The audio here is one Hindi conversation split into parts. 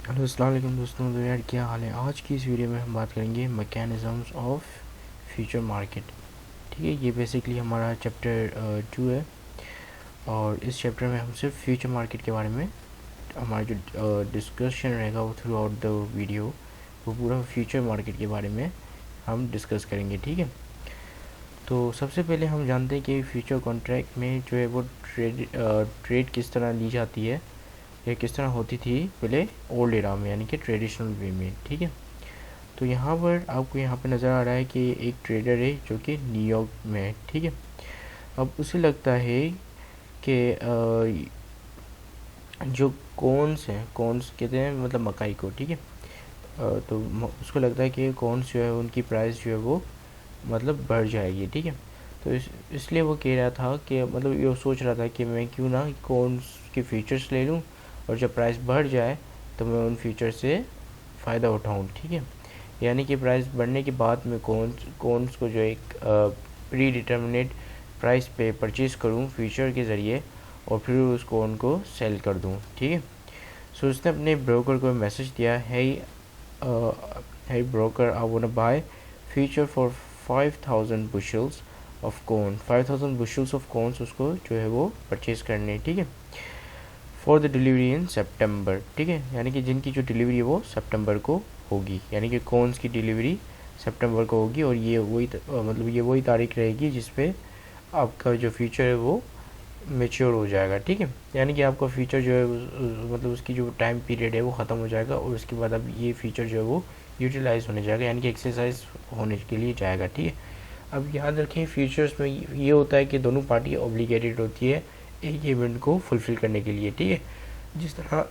हेलो अस्सलाम वालेकुम दोस्तों। तो यार क्या हाल है। आज की इस वीडियो में हम बात करेंगे मैकेनिज़म्स ऑफ फ्यूचर मार्केट। ठीक है, ये बेसिकली हमारा चैप्टर 2 है और इस चैप्टर में हम सिर्फ फ्यूचर मार्केट के बारे में हमारा जो डिस्कशन रहेगा वो थ्रू आउट द वीडियो वो पूरा फ्यूचर मार्केट के बारे में हम डिस्कस करेंगे। ठीक है, तो सबसे पहले हम जानते हैं कि फ्यूचर कॉन्ट्रैक्ट में जो है वो ट्रेड किस तरह ली जाती है या किस तरह होती थी पहले ओल्ड एरा में, यानी कि ट्रेडिशनल वे में। ठीक है, तो यहाँ पर आपको यहाँ पे नज़र आ रहा है कि एक ट्रेडर है जो कि न्यूयॉर्क में है। ठीक है, अब उसे लगता है कि जो कॉर्न्स हैं, कॉर्न्स कहते हैं मतलब मकाई को। ठीक है, तो उसको लगता है कि कॉर्न्स जो है उनकी प्राइस जो है वो मतलब बढ़ जाएगी। ठीक है, तो इसलिए वो कह रहा था कि मतलब ये सोच रहा था कि मैं क्यों ना कॉर्न्स के फीचर्स ले लूँ और जब प्राइस बढ़ जाए तो मैं उन फीचर से फ़ायदा उठाऊँ। ठीक है, यानी कि प्राइस बढ़ने के बाद मैं कॉर्न्स को जो एक प्री डिटर्मिनेट प्राइस पे परचेज़ करूँ फ्यूचर के ज़रिए और फिर उस कॉर्न को सेल कर दूँ। ठीक है, सो उसने अपने ब्रोकर को मैसेज दिया है, hey broker, I want to buy future for 5000 bushels of corn। 5000 bushels of corns उसको जो है वो परचेज करने। ठीक है, फॉर द डिलीवरी इन सितंबर। ठीक है, यानी कि जिनकी जो डिलीवरी है वो सितंबर को होगी, यानी कि कॉर्न्स की डिलीवरी सितंबर को होगी और ये वही मतलब ये वही तारीख रहेगी जिस पे आपका जो फ्यूचर है वो मेच्योर हो जाएगा। ठीक है, यानी कि आपका फीचर जो है मतलब उसकी जो टाइम पीरियड है वो ख़त्म हो जाएगा और उसके बाद अब ये फीचर जो है वो यूटिलाइज होने जाएगा, यानी कि एक्सरसाइज होने के लिए जाएगा। ठीक है, अब याद रखें फ्यूचर्स में ये होता है कि दोनों पार्टी ऑब्लिगेटेड होती है एक इवेंट को फुलफ़िल करने के लिए। ठीक है, जिस तरह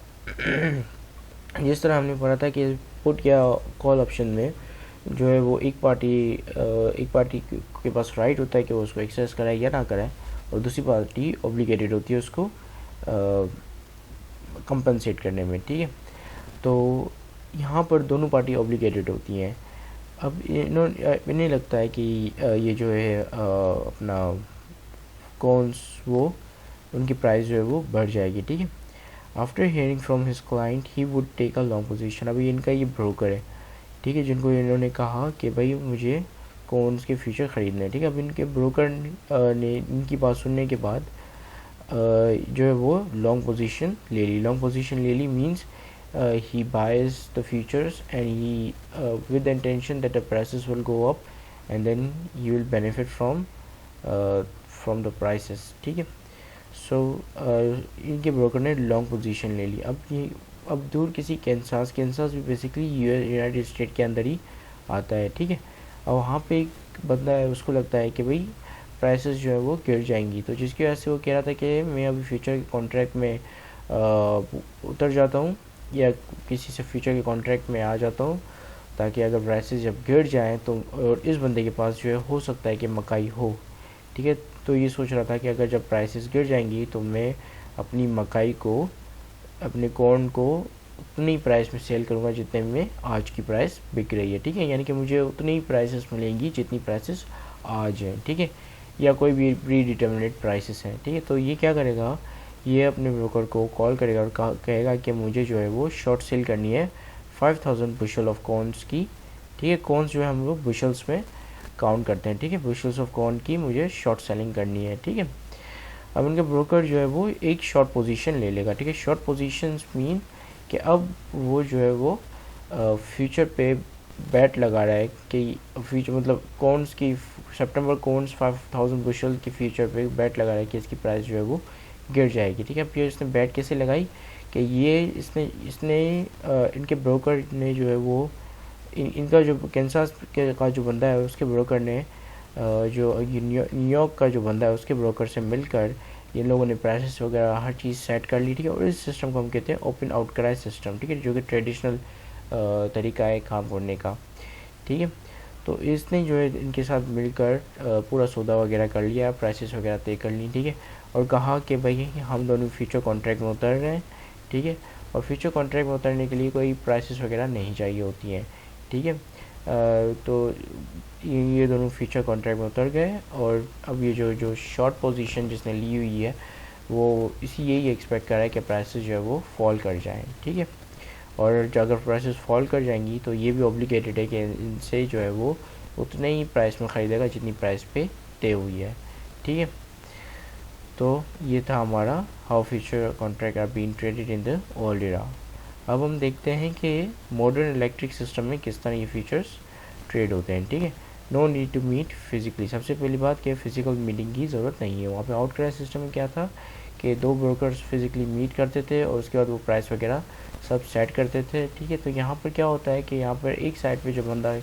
जिस तरह हमने पढ़ा था कि पुट या कॉल ऑप्शन में जो है वो एक पार्टी के पास राइट होता है कि वो उसको एक्सरसाइज कराए या ना कराए और दूसरी पार्टी ऑब्लिगेटेड होती है उसको कंपनसेट करने में। ठीक है, तो यहाँ पर दोनों पार्टी ऑब्लिगेटेड होती हैं। अब इन्हें लगता है कि ये जो है अपना कॉन्स वो उनकी प्राइस जो है वो बढ़ जाएगी। ठीक है, after hearing from his client he would take a long position. अभी इनका ये ब्रोकर है, ठीक है, जिनको इन्होंने कहा कि भाई मुझे कॉन्स के फ्यूचर ख़रीदने हैं। ठीक है, अब इनके ब्रोकर ने इनकी बात सुनने के बाद जो है वो लॉन्ग पोजीशन ले ली। लॉन्ग पोजीशन ले ली means he buys the futures and he with the intention that the prices will go up and then you will benefit from the prices। ठीक है, सो इनके ब्रोकर ने लॉन्ग पोजीशन ले ली। अब दूर किसी कैंसास भी बेसिकली यूनाइटेड स्टेट के अंदर ही आता है। ठीक है, और वहाँ पे एक बंदा है उसको लगता है कि भाई प्राइसेस जो है वो गिर जाएंगी, तो जिसकी वजह से वो कह रहा था कि मैं अभी फ्यूचर के कॉन्ट्रैक्ट में उतर जाता हूँ या किसी से फ्यूचर के कॉन्ट्रैक्ट में आ जाता हूँ ताकि अगर प्राइसेस जब गिर जाएँ तो और इस बंदे के पास जो है हो सकता है कि मकाई हो। ठीक है, तो ये सोच रहा था कि अगर जब प्राइसेस गिर जाएंगी तो मैं अपनी मकाई को अपने कॉर्न को उतनी प्राइस में सेल करूँगा जितने में आज की प्राइस बिक रही है। ठीक है, यानी कि मुझे उतनी ही प्राइसेस मिलेंगी जितनी प्राइसेस आज हैं। ठीक है, या कोई भी प्री डिटर्मिनेट प्राइसेस हैं। ठीक है, तो ये क्या करेगा, ये अपने ब्रोकर को कॉल करेगा और कहेगा कि मुझे जो है वो शॉर्ट सेल करनी है 5000 बुशल ऑफ कॉर्न्स की। ठीक है, कॉर्न्स जो है हम लोग बुशल्स में काउंट करते हैं। ठीक है, बुशल्स ऑफ कॉर्न की मुझे शॉर्ट सेलिंग करनी है। ठीक है, अब उनके ब्रोकर जो है वो एक शॉर्ट पोजीशन ले लेगा। ठीक है, शॉर्ट पोजीशंस मीन कि अब वो जो है वो फ्यूचर पे बैट लगा रहा है कि फ्यूचर मतलब कॉर्न्स की सितंबर कॉर्न्स 5000 बुशल की फ्यूचर पे बैट लगा रहा है कि इसकी प्राइस जो है वो गिर जाएगी। ठीक है, अब ये इसने बैट कैसे लगाई कि ये इसने इनके ब्रोकर ने जो है वो इनका जो कैंसास का जो बंदा है उसके ब्रोकर ने जो न्यूयॉर्क का जो बंदा है उसके ब्रोकर से मिलकर ये लोगों ने प्राइसेस वगैरह हर चीज़ सेट कर ली। ठीक है, और इस सिस्टम को हम कहते हैं ओपन आउटक्राई सिस्टम। ठीक है, जो कि ट्रेडिशनल तरीका है काम करने का। ठीक है, तो इसने जो है इनके साथ मिलकर पूरा सौदा वगैरह कर लिया, प्राइसेस वगैरह तय कर ली। ठीक है, और कहा कि भाई हम दोनों फ्यूचर कॉन्ट्रैक्ट में उतर रहे हैं। ठीक है, और फ्यूचर कॉन्ट्रैक्ट में उतरने के लिए कोई प्राइसेस वगैरह नहीं चाहिए होती हैं। ठीक है, तो ये दोनों फ्यूचर कॉन्ट्रैक्ट में उतर गए और अब ये जो शॉर्ट पोजीशन जिसने ली हुई है वो यही एक्सपेक्ट कर रहा है कि प्राइसेस जो है वो फॉल कर जाएं। ठीक है, और जो अगर प्राइसेस फॉल कर जाएंगी तो ये भी ऑब्लिगेटेड है कि इनसे जो है वो उतने ही प्राइस में ख़रीदेगा जितनी प्राइस पे तय हुई है। ठीक है, तो ये था हमारा how future contract are being traded in the old era. अब हम देखते हैं कि मॉडर्न इलेक्ट्रिक सिस्टम में किस तरह ये फीचर्स ट्रेड होते हैं। ठीक है, no need to meet physically. सबसे पहली बात कि फिजिकल मीटिंग की ज़रूरत नहीं है। वहाँ पे आउटक्राई सिस्टम में क्या था कि दो ब्रोकर्स फिजिकली मीट करते थे और उसके बाद वो प्राइस वगैरह सब सेट करते थे। ठीक है, तो यहाँ पर क्या होता है कि यहाँ पर एक साइड पे जो बंदा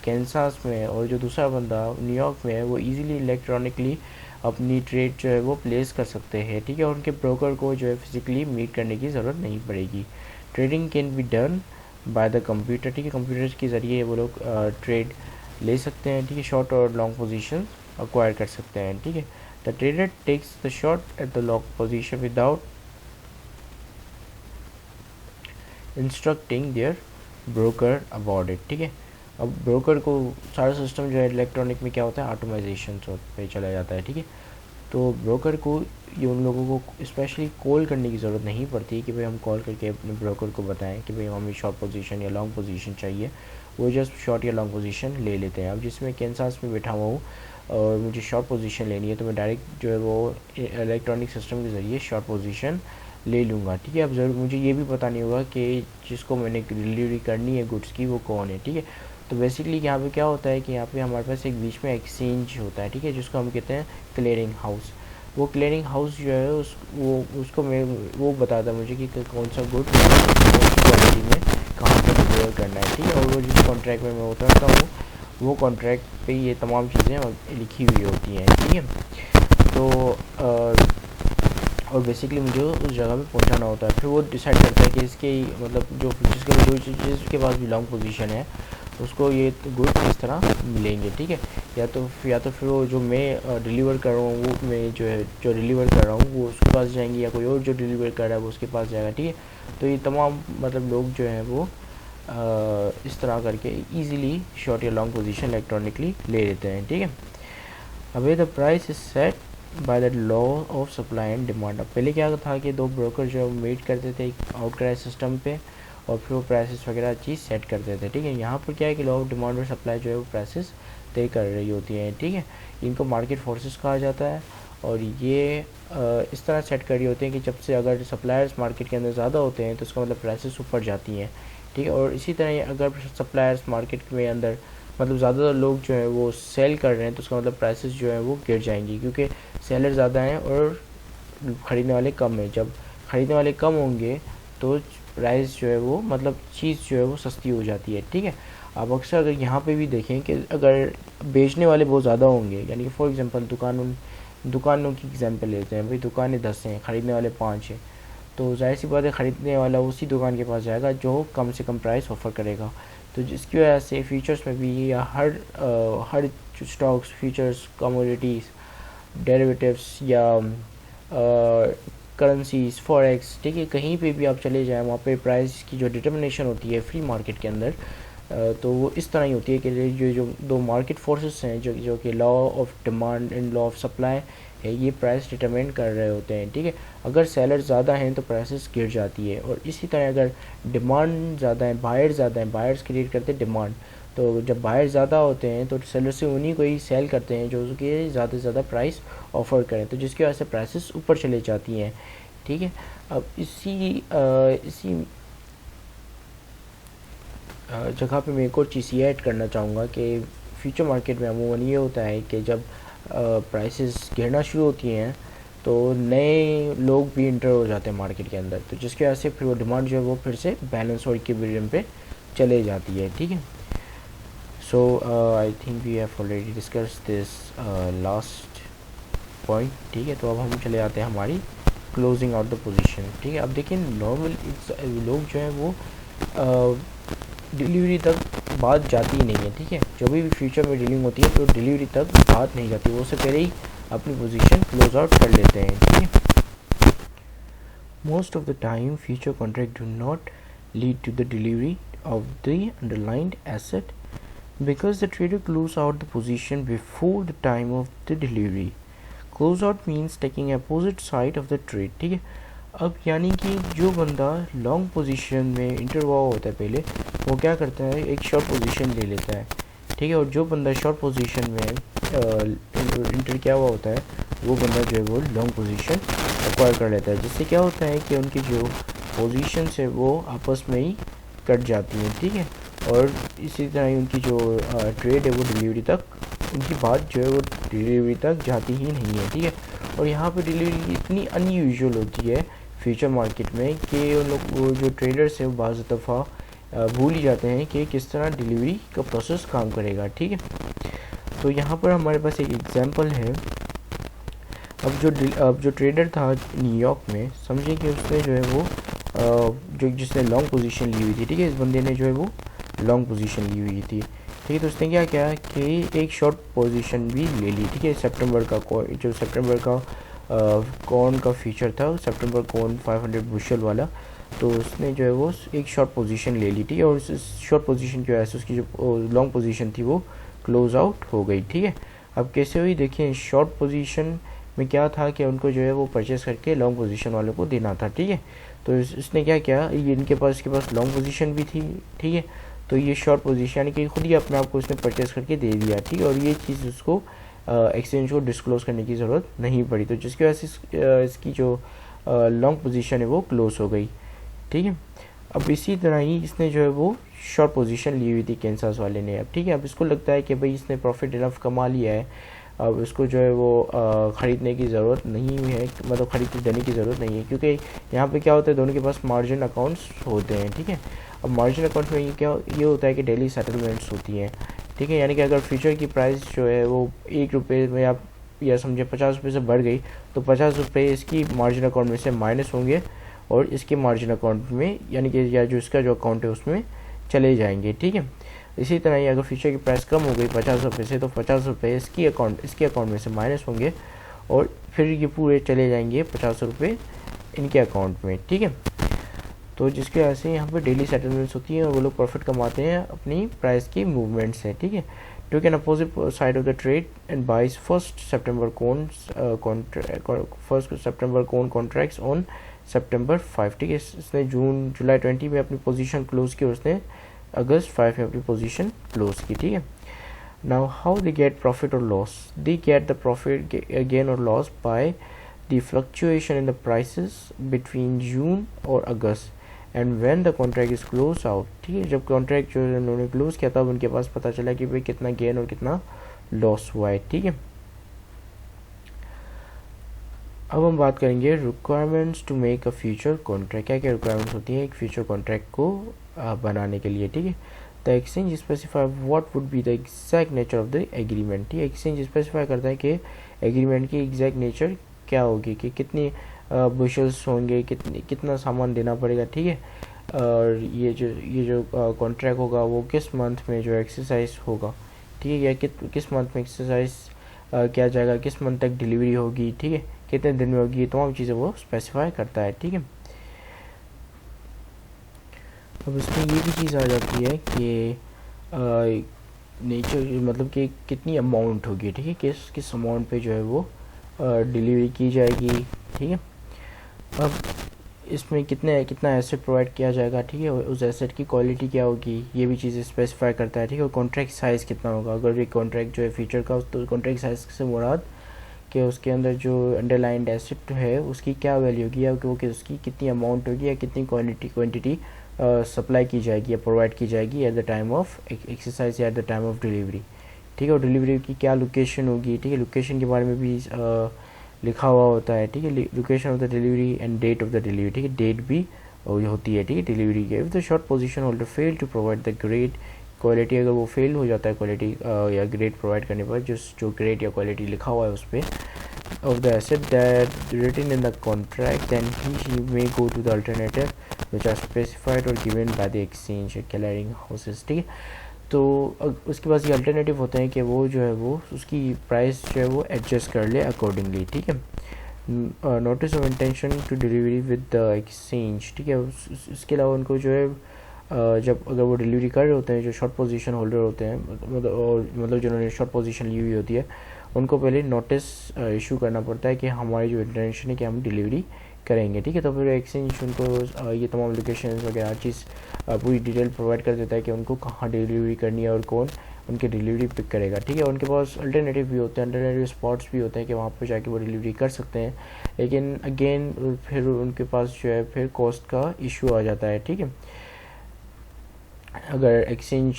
कैंसास में है और जो दूसरा बंदा न्यूयॉर्क में है वो इजीली इलेक्ट्रॉनिकली अपनी ट्रेड जो है वो प्लेस कर सकते हैं। ठीक है, और उनके ब्रोकर को जो है फिजिकली मीट करने की ज़रूरत नहीं पड़ेगी। Trading can be done by the computer. ठीक है, कंप्यूटर के ज़रिए वो लोग ट्रेड ले सकते हैं। ठीक है, शॉर्ट और लॉन्ग पोजीशन अक्वायर कर सकते हैं। ठीक है, the trader takes the short at the long position without instructing their broker about it. ठीक है, अब ब्रोकर को सारा सिस्टम जो है इलेक्ट्रॉनिक में क्या होता है ऑटोमाइजेशन पे चला जाता है। ठीक है, तो ब्रोकर को ये उन लोगों को स्पेशली कॉल करने की ज़रूरत नहीं पड़ती कि भाई हम कॉल करके अपने ब्रोकर को बताएं कि भाई हमें शॉर्ट पोजीशन या लॉन्ग पोजीशन चाहिए। वो जस्ट शॉर्ट या लॉन्ग पोजीशन ले लेते हैं। अब जिसमें कैंसास में बैठा हुआ हूँ और मुझे शॉर्ट पोजीशन लेनी है तो मैं डायरेक्ट जो है वो इलेक्ट्रॉनिक सिस्टम के ज़रिए शॉर्ट पोजीशन ले लूँगा। ठीक है, अब ज़रूर मुझे ये भी पता नहीं होगा कि जिसको मैंने डिलीवरी करनी है गुड्स की वो कौन है। ठीक है, तो बेसिकली यहाँ पे क्या होता है कि यहाँ पे हमारे पास एक बीच में एक्सचेंज होता है। ठीक है, जिसको हम कहते हैं क्लियरिंग हाउस। वो क्लियरिंग हाउस जो है उसको मैं वो बताता है मुझे कि कौन सा गुड क्वालिटी में कहाँ पर डिलीवर करना है। ठीक है, और वो जिस कॉन्ट्रैक्ट में मैं उतरता हूँ वो कॉन्ट्रैक्ट पे ये तमाम चीज़ें लिखी हुई होती हैं। ठीक है, तो और बेसिकली मुझे उस जगह पे पहुंचाना होता है। फिर वो डिसाइड करता है कि इसके मतलब जो जिसके पास भी लॉन्ग पोजीशन है उसको ये गुड किस तरह मिलेंगे। ठीक है, या तो फिर वो जो मैं डिलीवर कर रहा हूँ वो मैं जो डिलीवर कर रहा हूँ वो उसके पास जाएंगे या कोई और जो डिलीवर कर रहा है वो उसके पास जाएगा। ठीक है, तो ये तमाम मतलब लोग जो हैं वो इस तरह करके इजीली शॉर्ट या लॉन्ग पोजीशन इलेक्ट्रॉनिकली ले लेते हैं। ठीक है, अभी the price is set by the law of supply and demand. अब पहले क्या था कि दो ब्रोकर जो मीट करते थे एक आउटक्राई सिस्टम पे और फिर वो प्राइसेस वगैरह चीज़ सेट करते थे। ठीक है, यहाँ पर क्या है कि लॉ ऑफ डिमांड और सप्लाई जो है वो प्राइसेस तय कर रही होती हैं। ठीक है, इनको मार्केट फोर्सेस कहा जाता है और ये इस तरह सेट कर रही होती हैं कि जब से अगर सप्लायर्स मार्केट के अंदर ज़्यादा होते हैं तो उसका मतलब प्राइसेस ऊपर जाती हैं। ठीक है, और इसी तरह अगर सप्लायर्स मार्केट में अंदर मतलब ज़्यादातर लोग जो है वो सेल कर रहे हैं तो उसका मतलब प्राइसेस जो है वो गिर जाएंगी क्योंकि सेलर ज़्यादा हैं और ख़रीदने वाले कम हैं। जब ख़रीदने वाले कम होंगे तो प्राइस जो है वो मतलब चीज़ जो है वो सस्ती हो जाती है। ठीक है, आप अक्सर अगर यहाँ पे भी देखें कि अगर बेचने वाले बहुत ज़्यादा होंगे यानी कि फॉर एग्जांपल दुकानों की एग्जांपल लेते हैं, भाई दुकानें 10 हैं ख़रीदने वाले 5 हैं तो जाहिर सी बात है ख़रीदने वाला उसी दुकान के पास जाएगा जो कम से कम प्राइस ऑफ़र करेगा। तो जिसकी वजह से फ्यूचर्स में भी या हर स्टॉक्स फ्यूचर्स कमोडिटीज़ डेरिवेटिव्स या करेंसीज फॉरेक्स, ठीक है, कहीं पे भी आप चले जाएं वहाँ पे प्राइस की जो डिटर्मिनेशन होती है फ्री मार्केट के अंदर तो वो इस तरह ही होती है कि जो दो मार्केट फोर्सेस हैं जो कि law of demand and law of supply है ये प्राइस डिटरमाइन कर रहे होते हैं। ठीक है, अगर सेलर ज़्यादा हैं तो प्राइसेस गिर जाती है और इसी तरह अगर डिमांड ज़्यादा है बायर्स ज़्यादा हैं बायर्स क्रिएट करते हैं डिमांड, तो जब बायर ज़्यादा होते हैं तो सेलर से उन्हीं को ही सेल करते हैं जो कि ज़्यादा से ज़्यादा प्राइस ऑफ़र करें तो जिसकी वजह से प्राइसेस ऊपर चले जाती हैं। ठीक है, अब इसी जगह पे मैं एक और चीज़ ये ऐड करना चाहूँगा कि फ्यूचर मार्केट में अमूमन ये होता है कि जब प्राइसेस गिरना शुरू होती हैं तो नए लोग भी इंटर हो जाते हैं मार्केट के अंदर तो जिसकी वजह से फिर वो डिमांड जो है वो फिर से बैलेंस और इक्विलिब्रियम पे चले जाती है। ठीक है, so I think we have already discuss this last point. ठीक है, तो अब हम चले आते हैं हमारी क्लोजिंग आउट द पोजीशन। ठीक है, अब देखिए नॉर्मल लोग जो है वो डिलीवरी तक बात जाती ही नहीं है। ठीक है, जो भी फ्यूचर में डीलिंग होती है तो डिलीवरी तक बात नहीं जाती, वो उससे पहले ही अपनी पोजीशन क्लोज आउट कर लेते हैं। ठीक है, most of the time future contract do not lead to the delivery of the underlined asset because the trader close out the position before the time of the delivery. Close out means taking opposite side of the trade. ठीक है, अब यानी कि जो बंदा लॉन्ग पोजीशन में इंटर हुआ होता है पहले, वो क्या करता है, एक शॉर्ट पोजीशन ले लेता है, ठीक है। और जो बंदा शॉर्ट पोजीशन में इंटर किया हुआ होता है, वो बंदा जो है वो लॉन्ग पोजीशन एक्वायर कर लेता है, जिससे क्या होता है कि उनकी जो पोजीशन है वो आपस में ही कट जाती हैं, ठीक है। और इसी तरह ही उनकी जो ट्रेड है वो डिलीवरी तक, उनकी बात जो है वो डिलीवरी तक जाती ही नहीं है, ठीक है। और यहाँ पे डिलीवरी इतनी अनयूजुअल होती है फ्यूचर मार्केट में कि उन लोग, वो जो ट्रेडर्स हैं वो बाज़ दफ़ा भूल ही जाते हैं कि किस तरह डिलीवरी का प्रोसेस काम करेगा, ठीक है। तो यहाँ पर हमारे पास एक एग्जांपल है। अब जो ट्रेडर था न्यूयॉर्क में, समझिए कि उसने जो है वो जिसने लॉन्ग पोजीशन ली हुई थी, ठीक है, इस बंदे ने जो है वो लॉन्ग पोजीशन ली हुई थी, ठीक है। तो उसने क्या किया कि एक शॉर्ट पोजीशन भी ले ली, ठीक है। सितंबर का कॉर्न का फीचर था, सितंबर कॉर्न 500 बुशल वाला, तो उसने जो है वो एक शॉर्ट पोजीशन ले ली थी, और उस शॉर्ट पोजीशन की वजह से उसकी जो लॉन्ग पोजीशन थी वो क्लोज आउट हो गई, ठीक है। अब कैसे हुई देखिए, शॉर्ट पोजीशन में क्या था कि उनको जो है वो परचेस करके लॉन्ग पोजीशन वालों को देना था, ठीक है। तो इसने क्या किया, ये इसके पास लॉन्ग पोजीशन भी थी, ठीक है। तो ये शॉर्ट पोजीशन यानी कि खुद ही अपने आप को उसने परचेस करके दे दिया, ठीक है। और ये चीज़ उसको एक्सचेंज को डिस्क्लोज करने की ज़रूरत नहीं पड़ी, तो जिसकी वजह से इसकी जो लॉन्ग पोजीशन है वो क्लोज हो गई, ठीक है। अब इसी तरह ही इसने जो है वो शॉर्ट पोजीशन ली हुई थी कैंसास वाले ने, अब ठीक है। अब इसको लगता है कि भाई इसने प्रॉफिट इनफ कमा लिया है, अब इसको जो है वो ख़रीदने की ज़रूरत नहीं है, मतलब ख़रीद के देने की ज़रूरत नहीं है, क्योंकि यहाँ पे क्या होता है, दोनों के पास मार्जिन अकाउंट्स होते हैं, ठीक है। अब मार्जिन अकाउंट में ये होता है कि डेली सेटलमेंट्स होती हैं, ठीक है। यानी कि अगर फ्यूचर की प्राइस जो है वो 1 रुपये में आप या समझे 50 रुपये से बढ़ गई, तो 50 रुपये इसकी मार्जिन अकाउंट में से माइनस होंगे और इसके मार्जिन अकाउंट में, यानी कि या जो इसका जो अकाउंट है उसमें चले जाएंगे, ठीक है। इसी तरह ही अगर फ्यूचर की प्राइस कम हो गई 50 रुपये से, तो 50 रुपये इसके अकाउंट में से माइनस होंगे और फिर ये पूरे चले जाएंगे 50 रुपये इनके अकाउंट में, ठीक है। तो जिसकी वजह से यहाँ पर डेली सेटलमेंट्स होती हैं और वो लोग प्रॉफिट कमाते हैं अपनी प्राइस की मूवमेंट से, ठीक है। To can opposite side of the trade and buys first September contracts on September 5, ठीक है। इसने जुलाई 20 में अपनी पोजीशन क्लोज की और उसने अगस्त 5 में अपनी पोजीशन क्लोज की, ठीक है। Now how they get profit और loss, they get the profit gain और loss by the fluctuation in the prices between June और अगस्त and when the contract is close out, ठीक है। जब कॉन्ट्रैक्ट जो उन्होंने क्लोज किया तब उनके पास पता चला कि भाई कितना गेन और कितना लॉस हुआ है, ठीक है। अब हम बात करेंगे requirements to make a future contract, क्या क्या रिक्वायरमेंट्स होती है एक फ्यूचर कॉन्ट्रैक्ट को बनाने के लिए, ठीक है। The exchange specify what would be the exact nature of the agreement, ठीक है। एक्सचेंज स्पेसिफाई करता है कि एग्रीमेंट की एग्जैक्ट नेचर क्या होगी, कि कितनी बुशल्स होंगे, कितना सामान देना पड़ेगा, ठीक है। और ये जो कॉन्ट्रैक्ट होगा वो किस मंथ में जो एक्सरसाइज होगा, ठीक है, या किस मंथ में एक्सरसाइज किया जाएगा, किस मंथ तक डिलीवरी होगी, ठीक है, कितने दिन में होगी, ये तमाम चीज़ें वो स्पेसिफाई करता है, ठीक है। अब इसमें ये भी चीज़ आ जाती है कि नेचर, मतलब कि कितनी अमाउंट होगी, ठीक है, किस अमाउंट पे जो है वो डिलीवरी की जाएगी, ठीक है। अब इसमें कितना एसेट प्रोवाइड किया जाएगा, ठीक है, उस एसेट की क्वालिटी क्या होगी, ये भी चीज़ें स्पेसिफाई करता है, ठीक है। और कॉन्ट्रैक्ट साइज़ कितना होगा, अगर ये कॉन्ट्रैक्ट जो है फ्यूचर का, तो कॉन्ट्रैक्ट साइज़ से मुराद कि उसके अंदर जो अंडरलाइंड एसेट है उसकी क्या वैल्यू होगी, या कि उसकी कितनी अमाउंट होगी, या कितनी क्वांटिटी सप्लाई की जाएगी या प्रोवाइड की जाएगी at the time of exercise या at the time of delivery, ठीक है। और डिलीवरी की क्या लोकेशन होगी, ठीक है, लोकेशन के बारे में भी लिखा हुआ होता है, ठीक है। Location of the delivery and date of the delivery, ठीक है, डेट भी होती है, ठीक है, डिलीवरी के। If the short position holder fail to provide the grade quality, अगर वो फेल हो जाता है क्वालिटी या ग्रेड प्रोवाइड करने पर, जो ग्रेड या क्वालिटी लिखा हुआ है उस पर of the asset that written in the contract, then he may go to the alternative which are specified or given by the exchange clearing houses, ठीक है। तो उसके पास ये अल्टरनेटिव होते हैं कि वो जो है वो उसकी प्राइस जो है वो एडजस्ट कर ले अकॉर्डिंगली, ठीक है। Notice of intention to delivery with the exchange, ठीक है। उसके अलावा उनको जो है जब अगर वो डिलीवरी कर रहे होते हैं, जो शॉर्ट पोजीशन होल्डर होते हैं, मतलब जिन्होंने शॉर्ट पोजीशन ली हुई होती है, उनको पहले नोटिस इशू करना पड़ता है कि हमारी जो इंटेंशन है कि हम डिलीवरी करेंगे, ठीक है। तो फिर एक्सचेंज उनको ये तमाम लोकेशन वगैरह हर चीज़ पूरी डिटेल प्रोवाइड कर देता है कि उनको कहाँ डिलीवरी करनी है और कौन उनकी डिलीवरी पिक करेगा, ठीक है। उनके पास अल्टरनेटिव भी होते हैं, अल्टरनेटिव स्पॉट्स भी होते हैं कि वहाँ पर जाके वो डिलीवरी कर सकते हैं, लेकिन अगेन फिर उनके पास जो है फिर कॉस्ट का इशू आ जाता है, ठीक है। अगर एक्सचेंज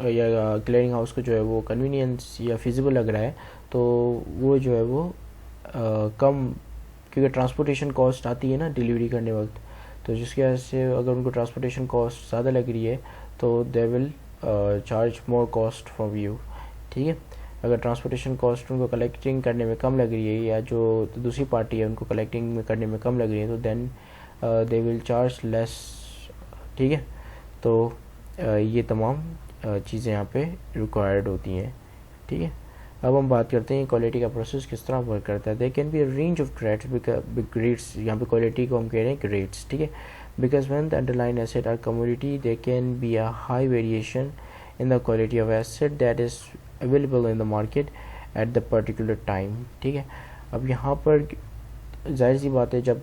या क्लियरिंग हाउस को जो है वो कन्वीनियंस या फिजिबल लग रहा है तो वो जो है वो कम, क्योंकि ट्रांसपोर्टेशन कॉस्ट आती है ना डिलीवरी करने वक्त, तो जिसकी वजह से अगर उनको ट्रांसपोर्टेशन कॉस्ट ज़्यादा लग रही है तो दे will charge more cost from you, ठीक है। अगर ट्रांसपोर्टेशन कॉस्ट उनको कलेक्टिंग करने में कम लग रही है या जो दूसरी पार्टी है उनको कलेक्टिंग में करने में कम लग रही है तो then they will charge less, ठीक है। तो ये तमाम चीज़ें यहाँ पे रिक्वायर्ड होती हैं, ठीक है। अब हम बात करते हैं क्वालिटी का प्रोसेस किस तरह वर्क करता है। दे can be a range of grades, यहाँ पे क्वालिटी को हम कह रहे हैं ग्रेड्स, ठीक है। Because when the underline asset are commodity they can be a high variation in the quality of asset that is available in the market at the particular time, ठीक है। अब यहाँ पर जाहिर सी बात है, जब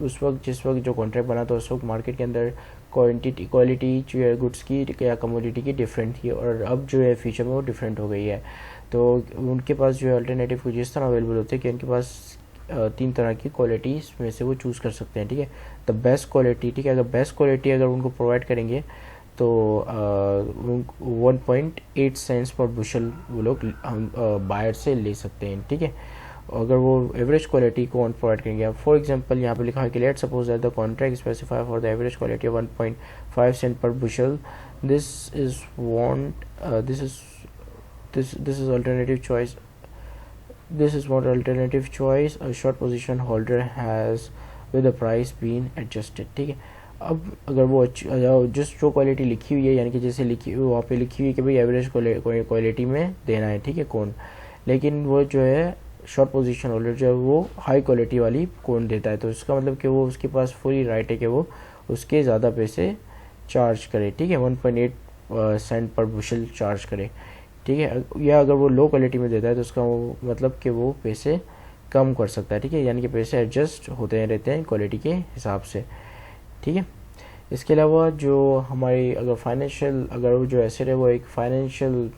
उस वक्त जिस वक्त जो कॉन्ट्रैक्ट बना था उस वक्त मार्केट के अंदर क्वालिटी जो है गुड्स की या कमोडिटी की डिफरेंट थी, और अब जो है फ्यूचर में वो डिफरेंट हो गई है। तो उनके पास जो है अल्टरनेटिव कुछ इस तरह अवेलेबल होते हैं कि उनके पास 3 तरह की क्वालिटीज़ में से वो चूज़ कर सकते हैं, ठीक है। द बेस्ट क्वालिटी, ठीक है, अगर बेस्ट क्वालिटी अगर उनको प्रोवाइड करेंगे तो 1.8 सेंट्स पर बुशल वो लोग बायर से ले सकते हैं, ठीक है। अगर वो एवरेज क्वालिटी को प्रोवाइड करेंगे, फॉर एग्जांपल यहाँ पे लिखा है कि let suppose that the contract specify for the average quality of 1.5 cent per bushel, this is alternative choice. This is what alternative choice a short position holder has with the price being adjusted, ठीक है। अब अगर वो जिस जो क्वालिटी लिखी हुई है, यानी कि जैसे लिखी वहाँ पे लिखी हुई है कि भाई एवरेज क्वालिटी में देना है, ठीक है, कौन, लेकिन वो जो है शॉर्ट पोजीशन होल्डर जो है वो हाई क्वालिटी वाली कौन देता है, तो इसका मतलब कि वो उसके पास फुली राइट है कि वो उसके ज़्यादा पैसे चार्ज करे, ठीक है, 1.8 सेंट पर बुशल चार्ज करे, ठीक है। या अगर वो लो क्वालिटी में देता है तो उसका वो मतलब कि वो पैसे कम कर सकता है, ठीक है, यानी कि पैसे एडजस्ट होते रहते हैं क्वालिटी के हिसाब से, ठीक है। इसके अलावा जो हमारी अगर फाइनेंशियल, अगर वो जो एसेट है वो एक फाइनेंशियल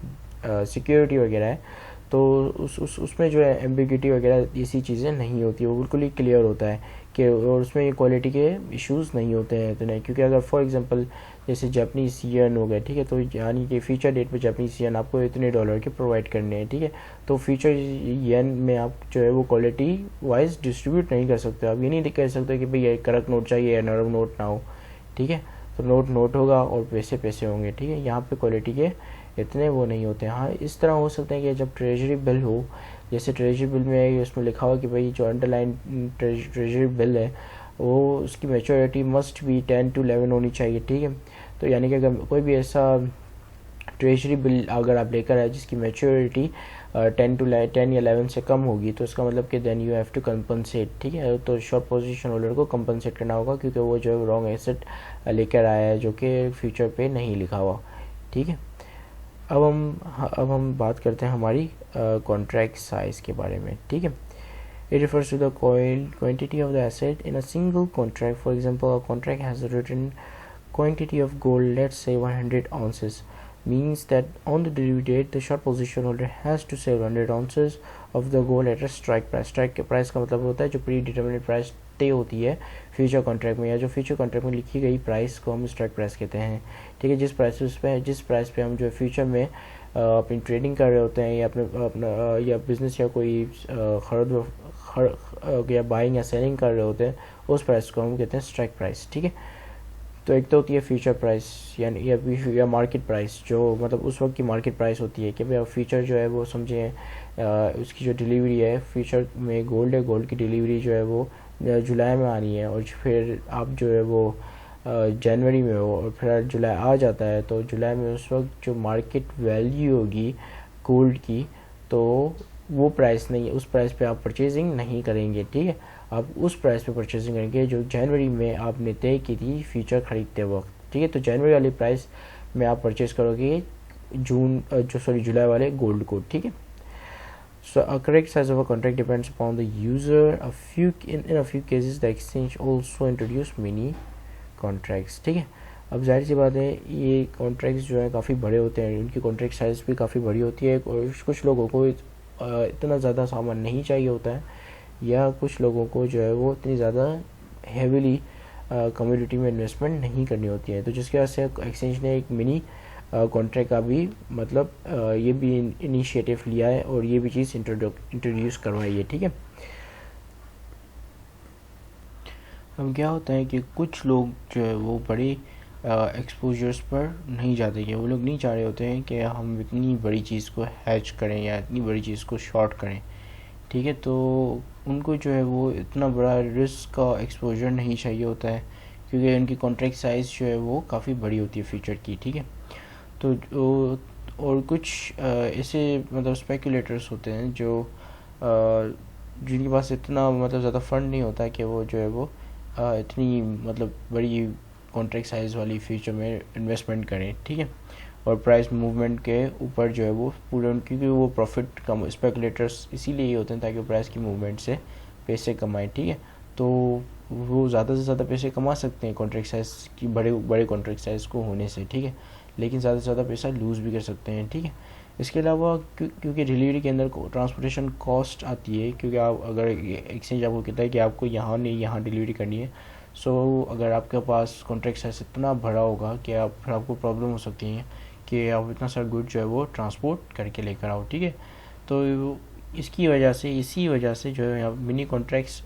सिक्योरिटी वगैरह है तो उसमें जो है एम्बिग्यूटी वगैरह ऐसी चीज़ें नहीं होती, वो बिल्कुल ही क्लियर होता है कि, और उसमें क्वालिटी के इश्यूज़ नहीं होते हैं इतने, क्योंकि अगर फॉर एग्जांपल जैसे जापानीज येन हो गए, ठीक है, तो यानी कि फ्यूचर डेट पे जापानीज येन आपको इतने डॉलर के प्रोवाइड करने हैं, ठीक है, तो फ्यूचर येन में आप जो है वो क्वालिटी वाइज डिस्ट्रीब्यूट नहीं कर सकते। आप ये नहीं कह सकते कि भाई ये करक नोट चाहिए या नरम नोट ना हो, ठीक है, तो नोट होगा और पैसे होंगे, ठीक है। यहाँ पे क्वालिटी के इतने वो नहीं होते। हाँ, इस तरह हो सकता है कि जब ट्रेजरी बिल हो, जैसे ट्रेजरी बिल में उसमें लिखा हुआ कि भाई जो अंडरलाइन ट्रेजरी बिल है वो उसकी मैच्योरिटी मस्ट बी 10 to 11 होनी चाहिए, ठीक है। तो यानी कि अगर कोई भी ऐसा ट्रेजरी बिल अगर आप लेकर आए जिसकी मैच्योरिटी 10 या 11 से कम होगी तो इसका मतलब कि then you have to compensate, ठीक है। तो शॉर्ट पोजीशन होल्डर को कंपनसेट करना होगा क्योंकि वो जो है रॉन्ग एसेट लेकर आया है जो कि फ्यूचर पे नहीं लिखा हुआ, ठीक है। अब हम बात करते हैं हमारी कॉन्ट्रैक्ट साइज़ के बारे में, ठीक है। It refers to the quantity of the asset in a single contract. For example, a contract has a written quantity of gold, let's say 100 ounces, means that on the delivery date, the short position holder has to sell 100 ounces of the gold at a strike price. Strike price का मतलब होता है जो predetermined price तय होती है फ्यूचर कॉन्ट्रैक्ट में, या जो फ्यूचर कॉन्ट्रैक्ट में लिखी गई प्राइस को हम स्ट्राइक प्राइस कहते हैं, ठीक है। जिस प्राइस पे हम जो फ्यूचर में अपनी ट्रेडिंग कर रहे होते हैं या अपना या बिजनेस या कोई खरीद या बाइंग या सेलिंग कर रहे होते हैं, उस प्राइस को हम कहते हैं स्ट्राइक प्राइस, ठीक है। तो एक तो होती है फ्यूचर प्राइस यानी या मार्केट प्राइस, जो मतलब उस वक्त की मार्केट प्राइस होती है कि भाई फ्यूचर जो है वो समझे उसकी जो डिलीवरी है, फ्यूचर में गोल्ड है, गोल्ड की डिलीवरी जो है वो जुलाई में आनी है, और फिर आप जो है वो जनवरी में हो और फिर जुलाई आ जाता है, तो जुलाई में उस वक्त जो मार्केट वैल्यू होगी गोल्ड की तो वो प्राइस नहीं है, उस प्राइस पे आप परचेजिंग नहीं करेंगे, ठीक है। आप उस प्राइस पे परचेजिंग करेंगे जो जनवरी में आपने तय की थी फ्यूचर खरीदते वक्त, ठीक है। तो जनवरी वाली प्राइस में आप परचेज करोगे जुलाई वाले गोल्ड को, ठीक है। So a correct size of a contract depends upon the user. In a few cases the exchange also introduce mini contracts. ठीक है, अब जाहिर सी बात है ये कॉन्ट्रैक्ट्स जो है काफ़ी बड़े होते हैं, इनकी कॉन्ट्रैक्ट साइज़ भी काफ़ी बड़ी होती है और कुछ लोगों को इतना ज़्यादा सामान नहीं चाहिए होता है, या कुछ लोगों को जो है वो इतनी ज़्यादा हैवीली कम्युनिटी में इन्वेस्टमेंट नहीं करनी होती है। तो जिसकी वजह से एक्सचेंज ने एक मिनी कॉन्ट्रैक्ट का भी मतलब ये भी इनिशिएटिव लिया है और ये भी चीज़ इंट्रोड्यूस करवाई है। ठीक है, अब क्या होता है कि कुछ लोग जो है वो बड़े एक्सपोजर्स पर नहीं जाते हैं, वो लोग नहीं चाह रहे होते हैं कि हम इतनी बड़ी चीज़ को हैच करें या इतनी बड़ी चीज़ को शॉर्ट करें। ठीक है, तो उनको जो है वो इतना बड़ा रिस्क का एक्सपोजर नहीं चाहिए होता है, क्योंकि उनकी कॉन्ट्रैक्ट साइज़ जो है वो काफ़ी बड़ी होती है फ्यूचर की। ठीक है, तो और कुछ ऐसे मतलब स्पेकुलेटर्स होते हैं जो जिनके पास इतना मतलब ज़्यादा फंड नहीं होता कि वो जो है वो इतनी मतलब बड़ी कॉन्ट्रैक्ट साइज़ वाली फ्यूचर में इन्वेस्टमेंट करें। ठीक है, और प्राइस मूवमेंट के ऊपर जो है वो पूरे, क्योंकि वो प्रॉफिट कम स्पेकुलेटर्स इसीलिए ही होते हैं ताकि प्राइस की मूवमेंट से पैसे कमाएं। ठीक है, तो वो ज़्यादा से ज़्यादा पैसे कमा सकते हैं कॉन्ट्रैक्ट साइज़ की बड़े कॉन्ट्रैक्ट साइज़ को होने से। ठीक है, लेकिन ज़्यादा से ज़्यादा पैसा लूज़ भी कर सकते हैं। ठीक है, इसके अलावा क्योंकि डिलीवरी के अंदर ट्रांसपोर्टेशन कॉस्ट आती है, क्योंकि आप अगर एक्सचेंज आपको कहता है कि आपको यहाँ नहीं यहाँ डिलीवरी करनी है, सो अगर आपके पास कॉन्ट्रैक्ट साइज इतना बड़ा होगा कि आपको प्रॉब्लम हो सकती है कि आप इतना सारा गुड जो है वो ट्रांसपोर्ट करके लेकर आओ। ठीक है, तो इसी वजह से जो है यहाँ मिनी कॉन्ट्रैक्ट्स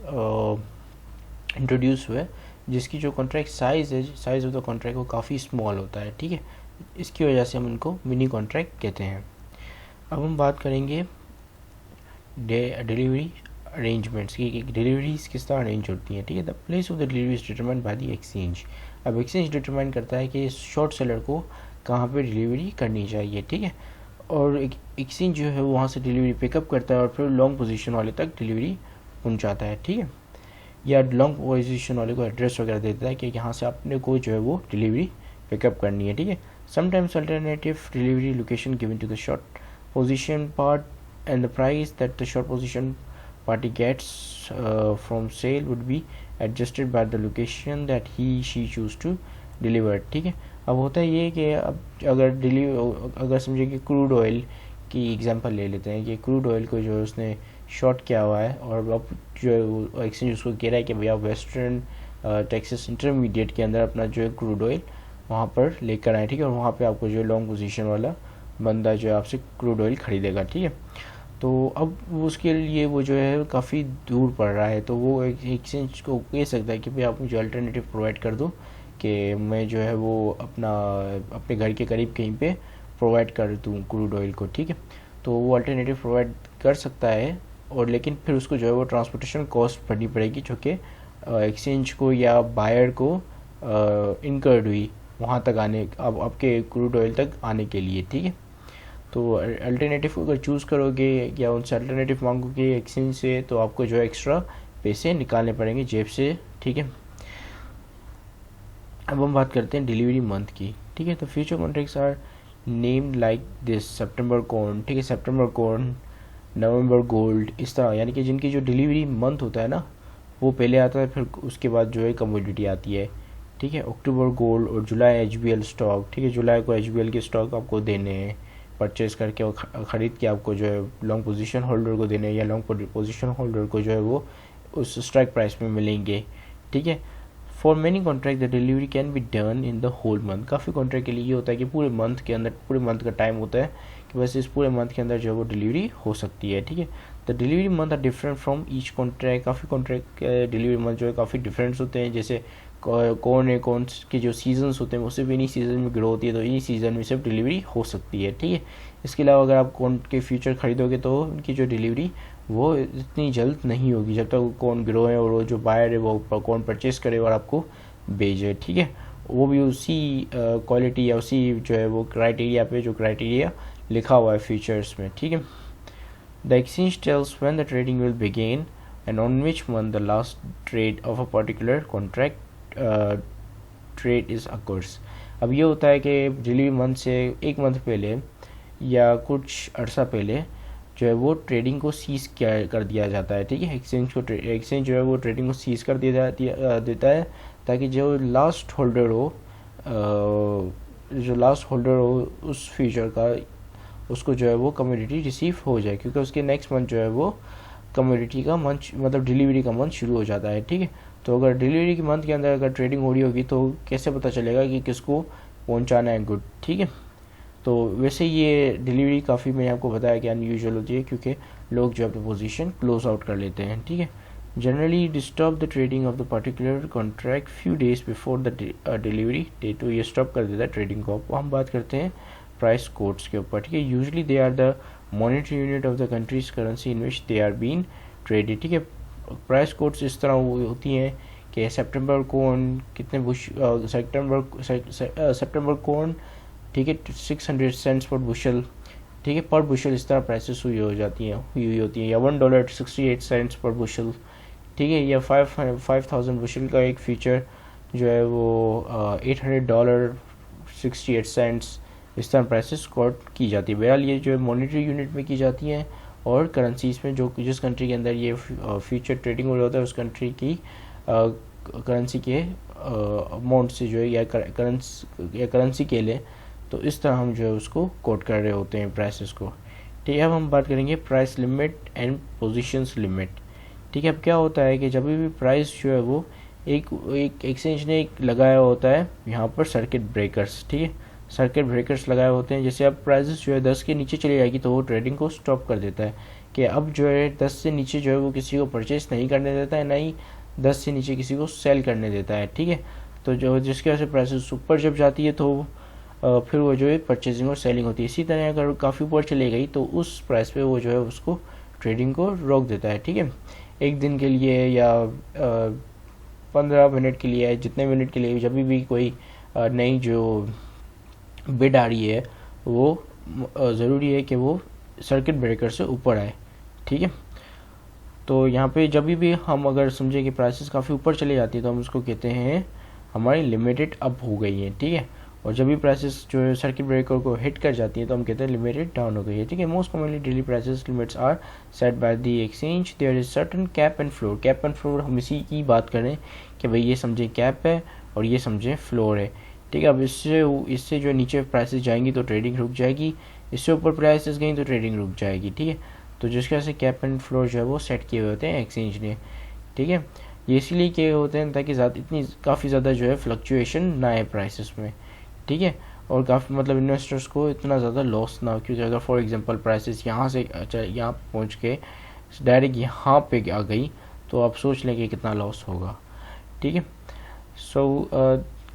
इंट्रोड्यूस हुए, जिसकी जो contract size of the contract वो काफ़ी स्मॉल होता है। ठीक है, इसकी वजह से हम उनको मिनी कॉन्ट्रैक्ट कहते हैं। अब हम बात करेंगे डिलीवरी अरेंजमेंट्स की, डिलीवरीज किस तरह अरेंज होती हैं। ठीक है, the place of the delivery is determined by the exchange. अब एक्सचेंज डिटरमाइन करता है कि शॉर्ट सेलर को कहाँ पे डिलीवरी करनी चाहिए। ठीक है, और एक्सचेंज जो है वहाँ से डिलीवरी पिकअप करता है और फिर लॉन्ग पोजीशन वाले तक डिलीवरी पहुँचाता है। ठीक है, या लॉन्ग पोजीशन वाले को एड्रेस वगैरह देता है कि यहाँ से आपने को जो है वो डिलीवरी पिकअप करनी है। ठीक है, sometimes alternative delivery location given to the short position part and the price that the short position party gets from sale would be adjusted by the location that she choose to deliver। ठीक है, अब होता है ये कि अब अगर समझे कि क्रूड ऑयल की एग्जांपल ले लेते हैं कि क्रूड ऑयल को जो है उसने शॉर्ट किया हुआ है और अब जो है एक्सचेंज उसको कह रहा है कि भैया वेस्टर्न टेक्सास इंटरमीडिएट के अंदर अपना जो है क्रूड ऑयल वहाँ पर लेकर आए। ठीक है, और वहाँ पे आपको जो है लॉन्ग पोजीशन वाला बंदा जो है आपसे क्रूड ऑयल खरीदेगा। ठीक है, तो अब उसके लिए वो जो है काफ़ी दूर पड़ रहा है, तो वो एक्सचेंज को कह सकता है कि भाई आप मुझे अल्टरनेटिव प्रोवाइड कर दो कि मैं जो है वो अपने घर के करीब कहीं पे प्रोवाइड कर दूँ क्रूड ऑयल को। ठीक है, तो वो अल्टरनेटिव प्रोवाइड कर सकता है, और लेकिन फिर उसको जो है वो ट्रांसपोर्टेशन कॉस्ट भरनी पड़ेगी जो कि एक्सचेंज को या बायर को इनकर्ड हुई वहाँ तक आने, अब आपके क्रूड ऑयल तक आने के लिए। ठीक है, तो अल्टरनेटिव अगर चूज़ करोगे या उनसे अल्टरनेटिव मांगोगे एक्सचेंज से, तो आपको जो है एक्स्ट्रा पैसे निकालने पड़ेंगे जेब से। ठीक है, अब हम बात करते हैं डिलीवरी मंथ की। ठीक है, तो future contracts are named like this September corn. ठीक है, सितंबर कॉर्न, नवंबर गोल्ड, इस तरह, यानी कि जिनकी जो डिलीवरी मंथ होता है ना वो पहले आता है, फिर उसके बाद जो है कमोडिटी आती है। ठीक है, अक्टूबर गोल्ड और जुलाई HBL स्टॉक। ठीक है, जुलाई को HBL के स्टॉक आपको देने हैं परचेज करके और ख़रीद के आपको जो है लॉन्ग पोजीशन होल्डर को देने, या लॉन्ग पोजीशन होल्डर को जो है वो उस स्ट्राइक प्राइस में मिलेंगे। ठीक है, for many contract the delivery can be done in the whole month. काफ़ी कॉन्ट्रैक्ट के लिए ये होता है कि पूरे मंथ के अंदर, पूरे मंथ का टाइम होता है कि बस इस पूरे मंथ के अंदर जो है वो डिलीवरी हो सकती है। ठीक है, the delivery month are different from each contract. काफ़ी कॉन्ट्रैक्ट डिलीवरी मंथ जो है काफ़ी डिफरेंट्स होते हैं, जैसे कौन के जो सीजन्स होते हैं वो सिर्फ इन्हीं सीज़न में ग्रो होती है, तो इन्हीं सीज़न में सिर्फ डिलीवरी हो सकती है। ठीक है, इसके अलावा अगर आप कौन के फ्यूचर खरीदोगे तो उनकी जो डिलीवरी वो इतनी जल्द नहीं होगी जब तक कौन ग्रो है और वो जो बायर है वो कौन परचेस करे और आपको भेजे। ठीक है, वो भी उसी क्वालिटी या उसी जो है वो क्राइटेरिया पे जो क्राइटेरिया लिखा हुआ है फ्यूचर्स में। ठीक है, the exchange tells when the trading will begin and on which month the last trade of a particular contract trade is occurs. अब ये होता है कि डिलीवरी मंथ से एक मंथ पहले या कुछ अर्सा पहले जो है वो ट्रेडिंग को सीज़ कर दिया जाता है, ठीक है। एक्सचेंज जो है वो ट्रेडिंग को सीज़ कर देता है, ताकि जो लास्ट होल्डर हो उस फ्यूचर का, उसको जो है वो कमोडिटी रिसीव हो जाए, क्योंकि उसके नेक्स्ट मंथ जो है वो कमोडिटी का मंथ, मतलब डिलीवरी का मंथ शुरू हो जाता है, ठीक है। तो अगर डिलीवरी के मंथ के अंदर अगर ट्रेडिंग हो रही होगी तो कैसे पता चलेगा कि किसको पहुंचाना है गुड, ठीक है। तो वैसे ये डिलीवरी काफ़ी मैंने आपको बताया कि अनयूजुअल होती है, क्योंकि लोग जो अपनी पोजीशन क्लोज आउट कर लेते हैं, ठीक है। Generally disturb the trading of the particular contract few days before the delivery date, तो ये स्टॉप कर देता है ट्रेडिंग को। अब हम बात करते हैं प्राइस कोड्स के ऊपर, ठीक है। Usually they are the monetary unit of the country's currency in which they are being traded, ठीक है। प्राइस कोड्स इस तरह होती हैं कि सितंबर कॉर्न कितने सितंबर कॉर्न, ठीक है, 600 सेंट्स पर बुशल, ठीक है, पर बुशल इस तरह प्राइसेस हुई होती हैं, या $1.68 पर बुशल, ठीक है, या 5,000 बुशल का एक फ्यूचर जो है वो $800.68 इस तरह प्राइसेस कोट की जाती है। बहरहाल ये जो है मॉनेटरी यूनिट में की जाती हैं, और करेंसीज में जो जिस कंट्री के अंदर ये फ्यूचर ट्रेडिंग हो रहा होता है उस कंट्री की करेंसी के अमाउंट से जो है, या करेंसी के लिए, तो इस तरह हम जो है उसको कोट कर रहे होते हैं प्राइसेस को, ठीक है। अब हम बात करेंगे price limit and positions limit, ठीक है। अब क्या होता है कि जब भी प्राइस जो है वो एक एक्सचेंज ने एक लगाया होता है यहाँ पर सर्किट ब्रेकर्स, ठीक है, सर्किट ब्रेकर्स लगाए होते हैं। जैसे अब प्राइसेस जो है 10 के नीचे चली जाएगी तो वो ट्रेडिंग को स्टॉप कर देता है, कि अब जो है 10 से नीचे जो है वो किसी को परचेस नहीं करने देता है, ना ही 10 से नीचे किसी को सेल करने देता है, ठीक है। तो जो जिसकी वजह से प्राइसेस ऊपर जब जाती है तो फिर वो जो है परचेजिंग और सेलिंग होती है। इसी तरह अगर काफ़ी ऊपर चली गई तो उस प्राइस पे वो जो है उसको ट्रेडिंग को रोक देता है, ठीक है। एक दिन के लिए या 15 मिनट के लिए, जितने मिनट के लिए, जब भी कोई नई जो बिड आ रही है वो ज़रूरी है कि वो सर्किट ब्रेकर से ऊपर आए, ठीक है। तो यहाँ पे जब भी हम अगर समझे कि प्राइसेस काफ़ी ऊपर चले जाती है तो हम उसको कहते हैं हमारी लिमिटेड अप हो गई है, ठीक है। और जब भी प्राइसेस जो है सर्किट ब्रेकर को हिट कर जाती है तो हम कहते हैं लिमिटेड डाउन हो गई है, ठीक है। Most commonly daily prices limits are set by the exchange, there is certain cap and floor. Cap and floor हम इसी की बात करें कि भाई ये समझे कैप है और ये समझे फ्लोर है, ठीक है। अब इससे जो नीचे प्राइसेस जाएंगी तो ट्रेडिंग रुक जाएगी, इससे ऊपर प्राइसेस गई तो ट्रेडिंग रुक जाएगी, ठीक है। तो जिसकी वजह से कैप एंड फ्लोर जो है वो सेट किए हुए होते हैं एक्सचेंज ने, ठीक है। ये इसलिए किए होते हैं ताकि काफ़ी ज़्यादा जो है फ्लक्चुएशन ना आए प्राइसेस में, ठीक है। और काफ़ी मतलब इन्वेस्टर्स को इतना ज़्यादा लॉस ना हो, क्योंकि अगर फॉर एग्जांपल प्राइसेस यहाँ से यहाँ पहुँच के डायरेक्ट यहाँ पे आ गई तो आप सोच लें कि कितना लॉस होगा, ठीक है। सो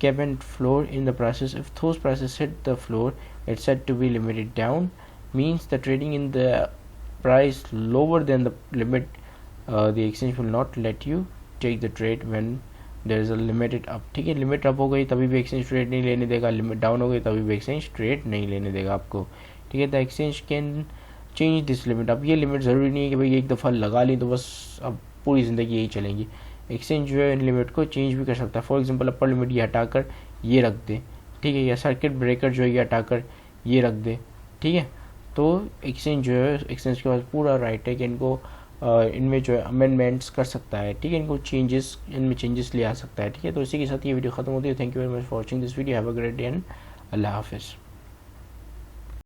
cap and floor in the prices, if those prices hit the floor it's said to be limited down, means the trading in the price lower than the limit, the exchange will not let you take the trade when there is a limited up, ठीक है। लिमिट अप हो गई तभी भी एक्सचेंज ट्रेड नहीं लेने देगा, लिमिट डाउन हो गई तभी भी एक्सचेंज ट्रेड नहीं लेने देगा आपको, ठीक है। The exchange can change this limit. अब ये लिमिट ज़रूरी नहीं है कि भाई एक दफ़ा लगा ली तो बस अब पूरी ज़िंदगी यही चलेंगी, एक्सचेंज जो है लिमिट को चेंज भी कर सकता है। फॉर एग्जांपल अपर लिमिट ये हटाकर ये रख दे, ठीक है, या सर्किट ब्रेकर जो है ये हटाकर ये रख दे, ठीक है। तो एक्सचेंज जो है, एक्सचेंज के पास पूरा राइट है कि इनको इनमें जो है अमेंडमेंट्स कर सकता है, ठीक है, इनको इनमें चेंजेस ले आ सकता है, ठीक है। तो इसी के साथ ये वीडियो खत्म होती है। Thank you very much for watching this video, have a great day and अल्लाह हाफिज़।